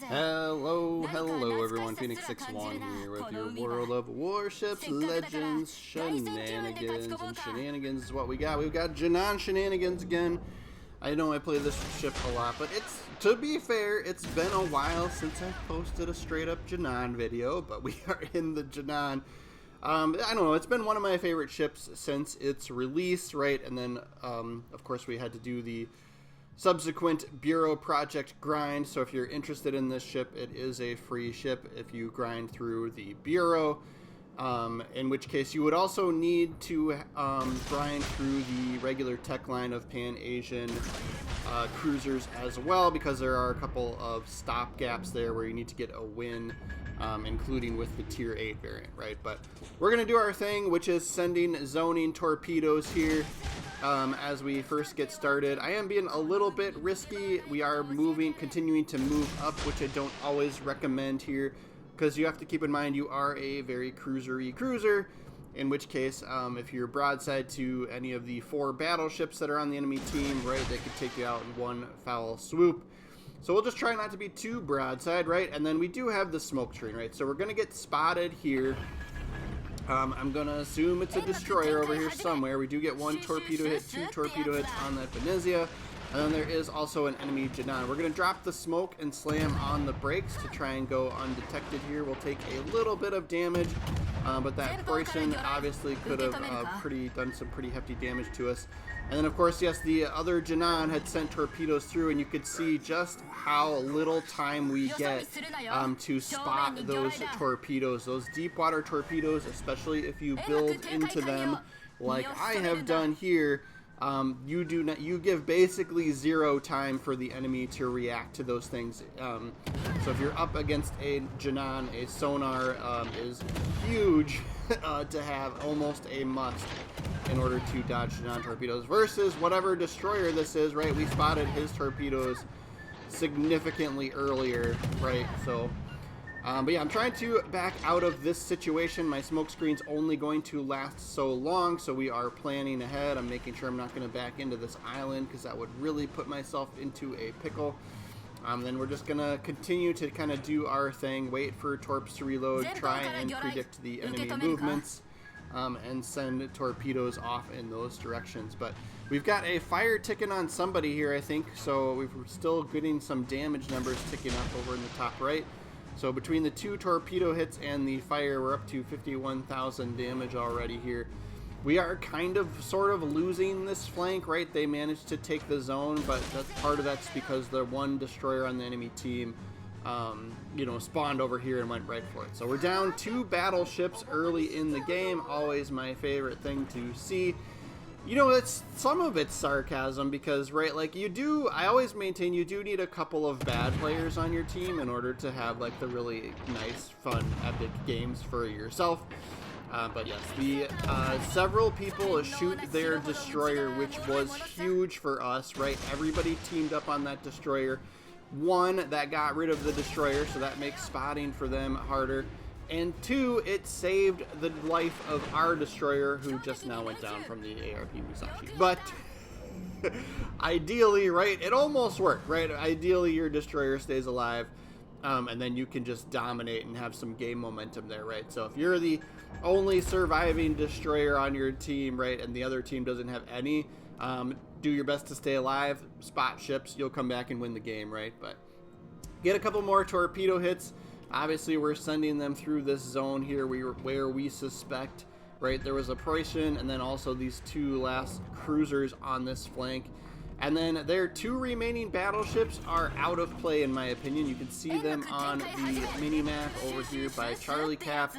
Hello everyone, Phoenix61 here with your World of Warships, Legends, Shenanigans is what we got. We've got Janan Shenanigans again. I know I play this ship a lot, but to be fair, it's been a while since I posted a straight up Janan video, but we are in the Janan. I don't know, it's been one of my favorite ships since its release, right? And then, of course, we had to do the subsequent Bureau project grind. So if you're interested in this ship, it is a free ship if you grind through the Bureau, in which case you would also need to grind through the regular tech line of Pan-Asian cruisers as well, because there are a couple of stop gaps there where you need to get a win, including with the tier 8 variant, right? But we're going to do our thing, which is sending zoning torpedoes here. As we first get started, I am being a little bit risky. We are continuing to move up, which I don't always recommend here, because you have to keep in mind you are a very cruisery cruiser, in which case, if you're broadside to any of the 4 battleships that are on the enemy team, right, they could take you out in one foul swoop. So we'll just try not to be too broadside, right? And then we do have the smoke screen, right? So we're going to get spotted here. I'm going to assume it's a destroyer over here somewhere. We do get 1 torpedo hit, 2 torpedo hits on that Venezia. And then there is also an enemy Janan. We're going to drop the smoke and slam on the brakes to try and go undetected here. We'll take a little bit of damage, but that Croatian obviously could have done some pretty hefty damage to us. And then, of course, yes, the other Janan had sent torpedoes through, and you could see just how little time we get to spot those torpedoes. Those deep water torpedoes, especially if you build into them like I have done here, you give basically 0 time for the enemy to react to those things. So if you're up against a Janan, a sonar is huge to have, almost a must in order to dodge Janan torpedoes, versus whatever destroyer this is, right? We spotted his torpedoes significantly earlier, right? So but yeah, I'm trying to back out of this situation. My smoke screen's only going to last so long, so we are planning ahead. I'm making sure I'm not going to back into this island, because that would really put myself into a pickle. Then we're just going to continue to kind of do our thing, wait for torps to reload, try and predict the enemy movements, and send torpedoes off in those directions. But we've got a fire ticking on somebody here, I think, so we're still getting some damage numbers ticking up over in the top right. So between the 2 torpedo hits and the fire, we're up to 51,000 damage already here. We are kind of sort of losing this flank, right? They managed to take the zone, but part of that's because the 1 destroyer on the enemy team, spawned over here and went right for it. So we're down 2 battleships early in the game. Always my favorite thing to see. You know, it's some of it's sarcasm, because, right, like, I always maintain you do need a couple of bad players on your team in order to have, like, the really nice, fun, epic games for yourself. But yes, several people shoot their destroyer, which was huge for us, right? Everybody teamed up on that destroyer. 1, that got rid of the destroyer, so that makes spotting for them harder. And 2, it saved the life of our destroyer, who just now went down from the ARP Musashi. But ideally, right, it almost worked, right? Ideally, your destroyer stays alive, and then you can just dominate and have some game momentum there, right? So if you're the only surviving destroyer on your team, right, and the other team doesn't have any, do your best to stay alive, spot ships, you'll come back and win the game, right? But get a couple more torpedo hits. Obviously, we're sending them through this zone here where we suspect, right, there was a Prussian, and then also these 2 last cruisers on this flank. And then their 2 remaining battleships are out of play, in my opinion. You can see them on the mini-map over here by Charlie Cap.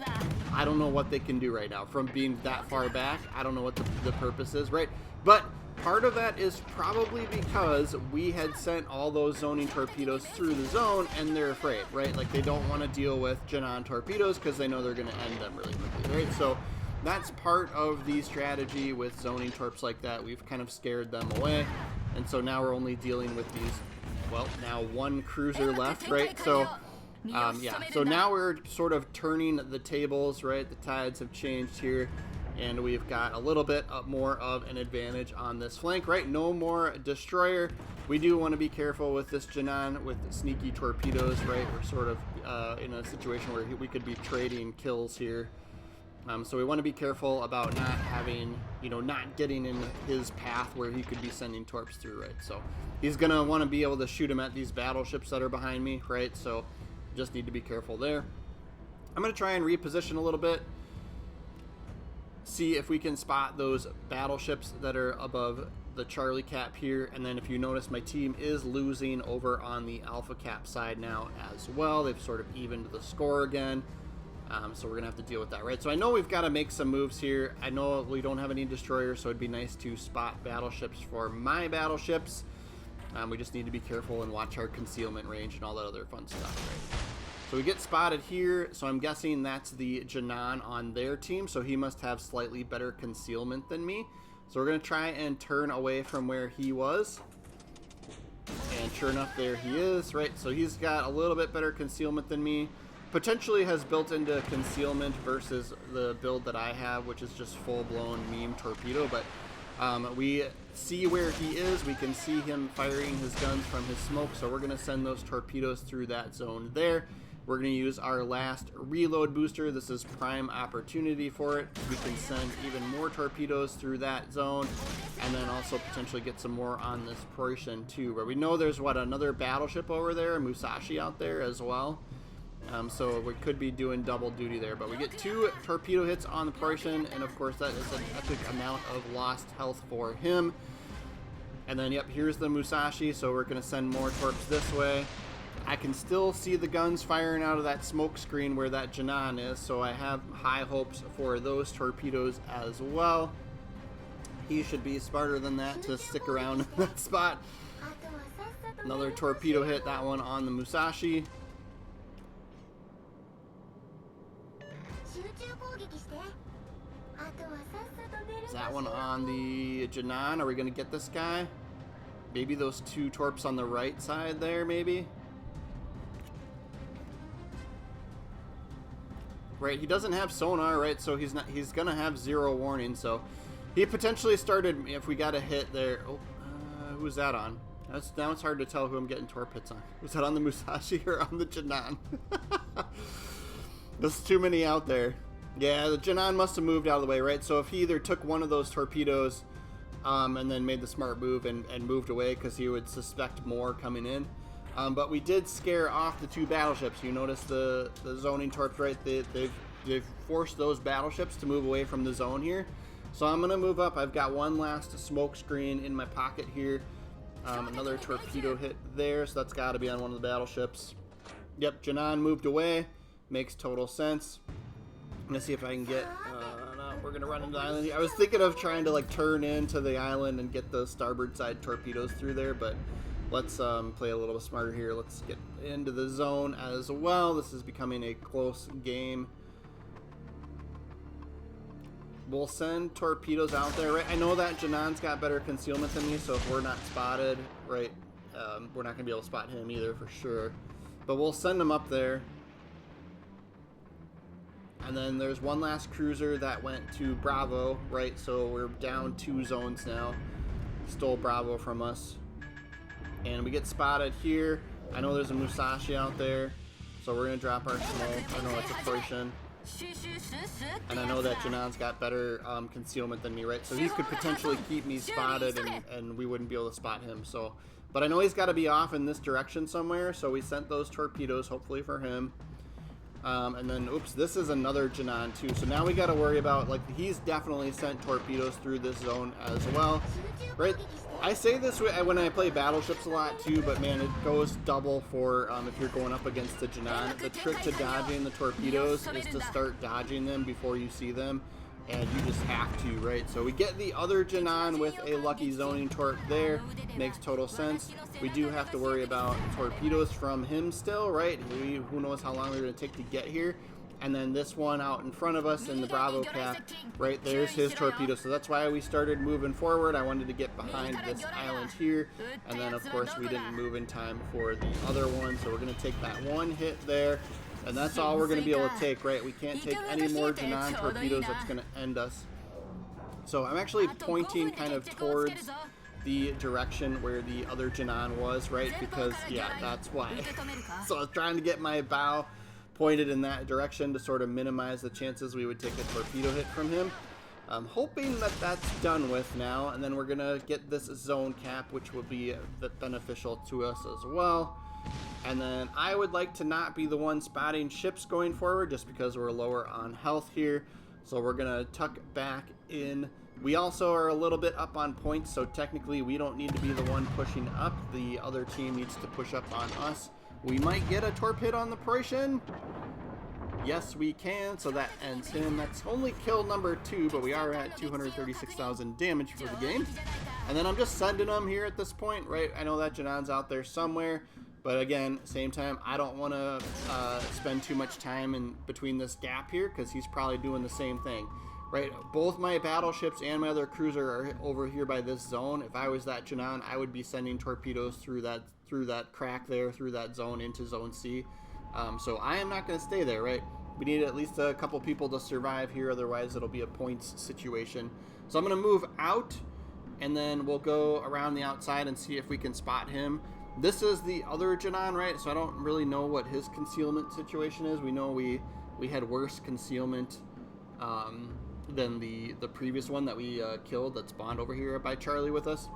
I don't know what they can do right now. From being that far back, I don't know what the purpose is, right? But part of that is probably because we had sent all those zoning torpedoes through the zone, and they're afraid, right? Like, they don't want to deal with Janan torpedoes because they know they're going to end them really quickly, right? So that's part of the strategy with zoning torps like that. We've kind of scared them away, and so now we're only dealing with these, well, now 1 cruiser left, right? So yeah, so now we're sort of turning the tables, right? The tides have changed here, and we've got a little bit more of an advantage on this flank, right? No more destroyer, We do want to be careful with this Janan with sneaky torpedoes, right? We're sort of in a situation where we could be trading kills here. So we want to be careful about not having, you know, not getting in his path where he could be sending torps through, right? So he's going to want to be able to shoot him at these battleships that are behind me, right? So just need to be careful there. I'm going to try and reposition a little bit. See if we can spot those battleships that are above the Charlie cap here. And then if you notice, my team is losing over on the Alpha cap side now as well. They've sort of evened the score again. So we're going to have to deal with that, right? So I know we've got to make some moves here. I know we don't have any destroyers, so it'd be nice to spot battleships for my battleships. We just need to be careful and watch our concealment range and all that other fun stuff, right? So we get spotted here, so I'm guessing that's the Janan on their team, so he must have slightly better concealment than me. So we're going to try and turn away from where he was. And sure enough, there he is, right? So he's got a little bit better concealment than me. Potentially has built into concealment versus the build that I have, which is just full-blown meme torpedo. But we see where he is. We can see him firing his guns from his smoke, so we're going to send those torpedoes through that zone there. We're going to use our last reload booster. This is prime opportunity for it. We can send even more torpedoes through that zone, and then also potentially get some more on this portion too. But we know there's, what, another battleship over there, a Musashi out there as well. So we could be doing double duty there, but we get 2 torpedo hits on the portion, and of course that is an epic amount of lost health for him. And then, yep, here's the Musashi, so we're going to send more torps this way. I can still see the guns firing out of that smoke screen where that Janan is, so I have high hopes for those torpedoes as well. He should be smarter than that to stick around in that spot. Another torpedo hit, that one on the Musashi. Is that one on the Janan? Are we going to get this guy? Maybe those 2 torps on the right side there, maybe? Right, he doesn't have sonar, right? So he's going to have 0 warning. So he potentially started, if we got a hit there. Oh, who's that on? Now it's hard to tell who I'm getting torp hits on. Was that on the Musashi or on the Janan? There's too many out there. Yeah, the Janan must have moved out of the way, right? So if he either took one of those torpedoes and then made the smart move and moved away because he would suspect more coming in. But we did scare off the 2 battleships. You notice the zoning torps, right? They've forced those battleships to move away from the zone here. So I'm going to move up. I've got one last smoke screen in my pocket here. Another torpedo hit there, so that's got to be on one of the battleships. Yep, Janan moved away. Makes total sense. I'm gonna see if I can get, no, we're gonna run into the island. I was thinking of trying to like turn into the island and get the starboard side torpedoes through there, but let's play a little bit smarter here. Let's get into the zone as well. This is becoming a close game. We'll send torpedoes out there, right? I know that Janan's got better concealment than me, so if we're not spotted, right, we're not gonna be able to spot him either for sure. But we'll send him up there. And then there's one last cruiser that went to Bravo, right? So we're down 2 zones now. Stole Bravo from us. And we get spotted here. I know there's a Musashi out there. So we're going to drop our smoke. I know it's a Croatian. And I know that Janan's got better concealment than me, right? So he could potentially keep me spotted and we wouldn't be able to spot him. So, but I know he's got to be off in this direction somewhere. So we sent those torpedoes, hopefully for him. And then, oops, this is another Janan too. So now we got to worry about, like, he's definitely sent torpedoes through this zone as well, right? I say this when I play battleships a lot too, but man, it goes double for if you're going up against the Janan. The trick to dodging the torpedoes is to start dodging them before you see them, and you just have to, right? So we get the other Janan with a lucky zoning torp there. Makes total sense. We do have to worry about torpedoes from him still, right? Who knows how long they're going to take to get here. And then this one out in front of us in the Bravo cap, right, there's his torpedo. So that's why we started moving forward. I wanted to get behind this island here. And then, of course, we didn't move in time for the other one. So we're going to take that one hit there. And that's all we're going to be able to take, right? We can't take any more Janan torpedoes. That's going to end us. So I'm actually pointing kind of towards the direction where the other Janan was, right? Because, yeah, that's why. So I was trying to get my bow pointed in that direction to sort of minimize the chances we would take a torpedo hit from him. I'm hoping that that's done with now, and then we're going to get this zone cap, which will be beneficial to us as well. And then I would like to not be the one spotting ships going forward, just because we're lower on health here. So we're going to tuck back in. We also are a little bit up on points, so technically we don't need to be the one pushing up. The other team needs to push up on us. We might get a torpedo on the Proration. Yes, we can, so that ends him. That's only kill number 2, but we are at 236,000 damage for the game. And then I'm just sending them here at this point, right? I know that Janan's out there somewhere, but again, same time, I don't want to spend too much time in between this gap here, because he's probably doing the same thing, right? Both my battleships and my other cruiser are over here by this zone. If I was that Janan, I would be sending torpedoes through that crack there, through that zone into Zone C. So I am not going to stay there, right? We need at least a couple people to survive here, otherwise it'll be a points situation. So I'm going to move out, and then we'll go around the outside and see if we can spot him. This is the other Janan, right? So I don't really know what his concealment situation is. We know we had worse concealment than the previous one that we killed that spawned over here by Charlie with us.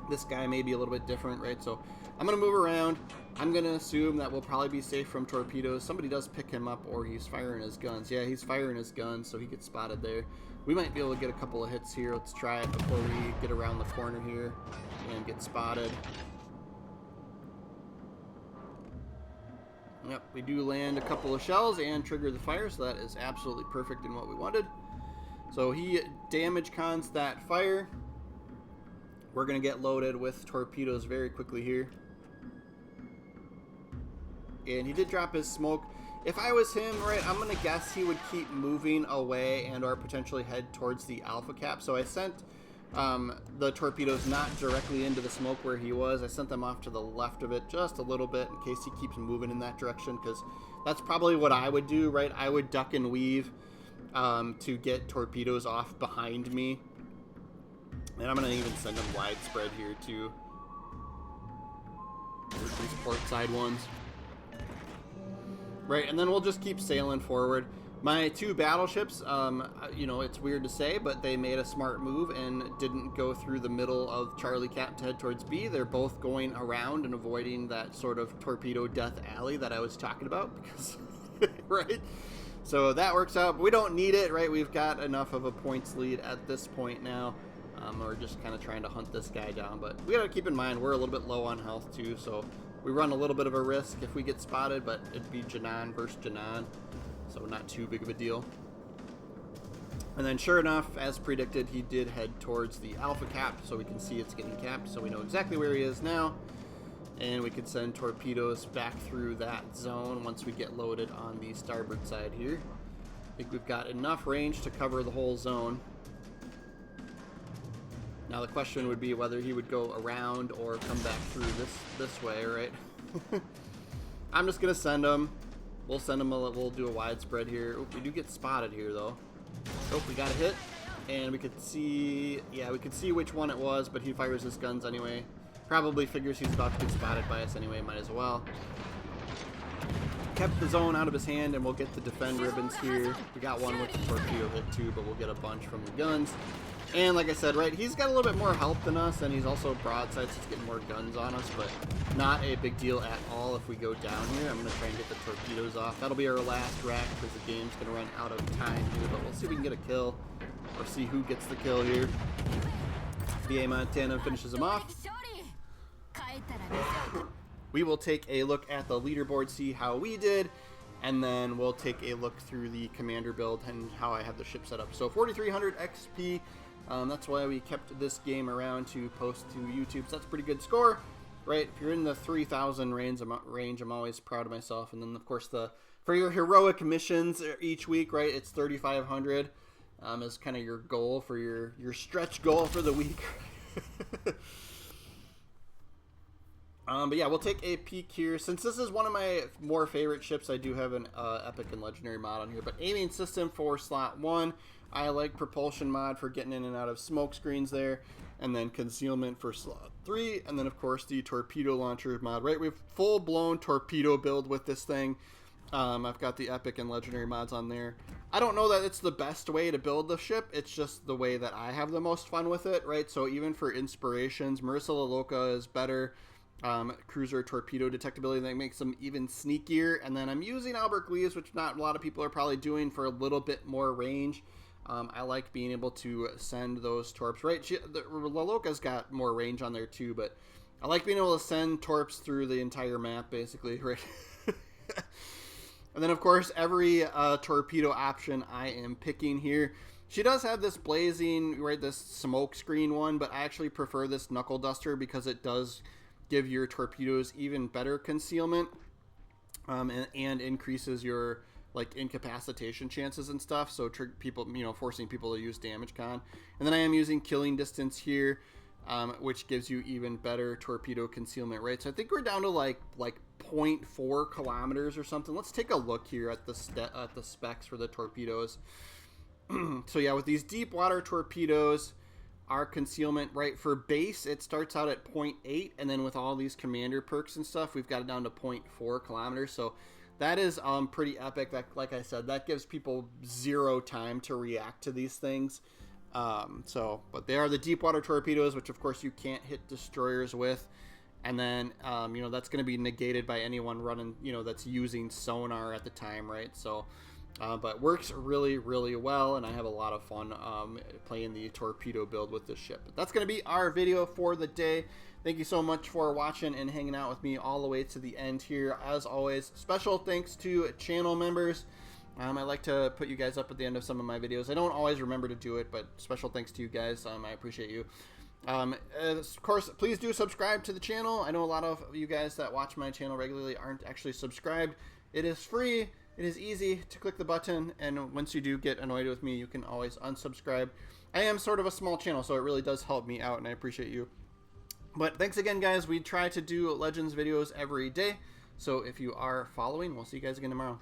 This guy may be a little bit different, right? So I'm going to move around. I'm going to assume that we'll probably be safe from torpedoes. Somebody does pick him up, or he's firing his guns. Yeah, he's firing his guns, so he gets spotted there. We might be able to get a couple of hits here. Let's try it before we get around the corner here and get spotted. Yep, we do land a couple of shells and trigger the fire, so that is absolutely perfect in what we wanted. So he damage cons that fire. We're going to get loaded with torpedoes very quickly here. And he did drop his smoke. If I was him, right, I'm going to guess he would keep moving away and or potentially head towards the alpha cap. So I sent the torpedoes not directly into the smoke where he was. I sent them off to the left of it just a little bit in case he keeps moving in that direction, because that's probably what I would do, right? I would duck and weave to get torpedoes off behind me. And I'm going to even send them widespread here too. There's these port side ones. Right, and then we'll just keep sailing forward. My two battleships, you know, it's weird to say, but they made a smart move and didn't go through the middle of Charlie Cap to head towards B. They're both going around and avoiding that sort of torpedo death alley that I was talking about, because, right? So that works out, but we don't need it, right? We've got enough of a points lead at this point now. We're just kind of trying to hunt this guy down, but we got to keep in mind we're a little bit low on health too, so we run a little bit of a risk if we get spotted, but it'd be Janan versus Janan, so not too big of a deal. And then sure enough, as predicted, he did head towards the alpha cap, so we can see it's getting capped, so we know exactly where he is now, and we can send torpedoes back through that zone once we get loaded on the starboard side here. I think we've got enough range to cover the whole zone. Now the question would be whether he would go around or come back through this way, right? I'm just gonna send him. We'll send him. We'll do a widespread here. Oh, we do get spotted here though. Oh, we got a hit, and we could see. Yeah, we could see which one it was, but he fires his guns anyway. Probably figures he's about to get spotted by us anyway. Might as well. Kept the zone out of his hand, and we'll get the defend ribbons here. We got one with the torpedo hit too, but we'll get a bunch from the guns. And like I said, right, he's got a little bit more health than us, and he's also broadside, so he's getting more guns on us, but not a big deal at all if we go down here. I'm going to try and get the torpedoes off. That'll be our last rack, because the game's going to run out of time here, but we'll see if we can get a kill, or see who gets the kill here. BA Montana finishes him off. We will take a look at the leaderboard, see how we did, and then we'll take a look through the commander build and how I have the ship set up. So 4,300 XP. That's why we kept this game around to post to YouTube. So that's a pretty good score, right? If you're in the 3,000 range, I'm always proud of myself. And then, of course, for your heroic missions each week, right, it's 3,500 is kind of your goal for your stretch goal for the week. But yeah, we'll take a peek here. Since this is one of my more favorite ships, I do have an epic and legendary mod on here. But aiming system for slot 1. I like propulsion mod for getting in and out of smoke screens there. and then concealment for slot 3, and then of course the torpedo launcher mod, right? We have full-blown torpedo build with this thing. I've got the epic and legendary mods on there. I don't know that it's the best way to build the ship. It's just the way that I have the most fun with it, right? So even for inspirations, Marissa LaLoca is better. Cruiser torpedo detectability that makes them even sneakier. And then I'm using Albert Gleaves, which not a lot of people are probably doing, for a little bit more range. I like being able to send those torps, right? LaLoca's got more range on there too, but I like being able to send torps through the entire map, basically, right? And then, of course, every torpedo option I am picking here. She does have this blazing, right, this smoke screen one, but I actually prefer this knuckle duster because it does give your torpedoes even better concealment, and increases your like incapacitation chances and stuff. So people, forcing people to use damage con. And then I am using killing distance here, which gives you even better torpedo concealment, right? So I think we're down to like 0.4 kilometers or something. Let's take a look here at the specs for the torpedoes. So yeah, with these deep water torpedoes, our concealment, right, for base, it starts out at 0.8, and then with all these commander perks and stuff, we've got it down to 0.4 kilometers. So that is pretty epic. That, like I said, that gives people 0 time to react to these things. But they are the deep water torpedoes, which of course you can't hit destroyers with. And then, that's going to be negated by anyone running, that's using sonar at the time, right? So, but works really, really well, and I have a lot of fun playing the torpedo build with this ship. But that's going to be our video for the day. Thank you so much for watching and hanging out with me all the way to the end here. As always, special thanks to channel members. I like to put you guys up at the end of some of my videos. I don't always remember to do it, but special thanks to you guys. I appreciate you. Of course, please do subscribe to the channel. I know a lot of you guys that watch my channel regularly aren't actually subscribed. It is free. It is easy to click the button, and once you do get annoyed with me, you can always unsubscribe. I am sort of a small channel, so it really does help me out, and I appreciate you. But thanks again, guys. We try to do Legends videos every day, so if you are following, we'll see you guys again tomorrow.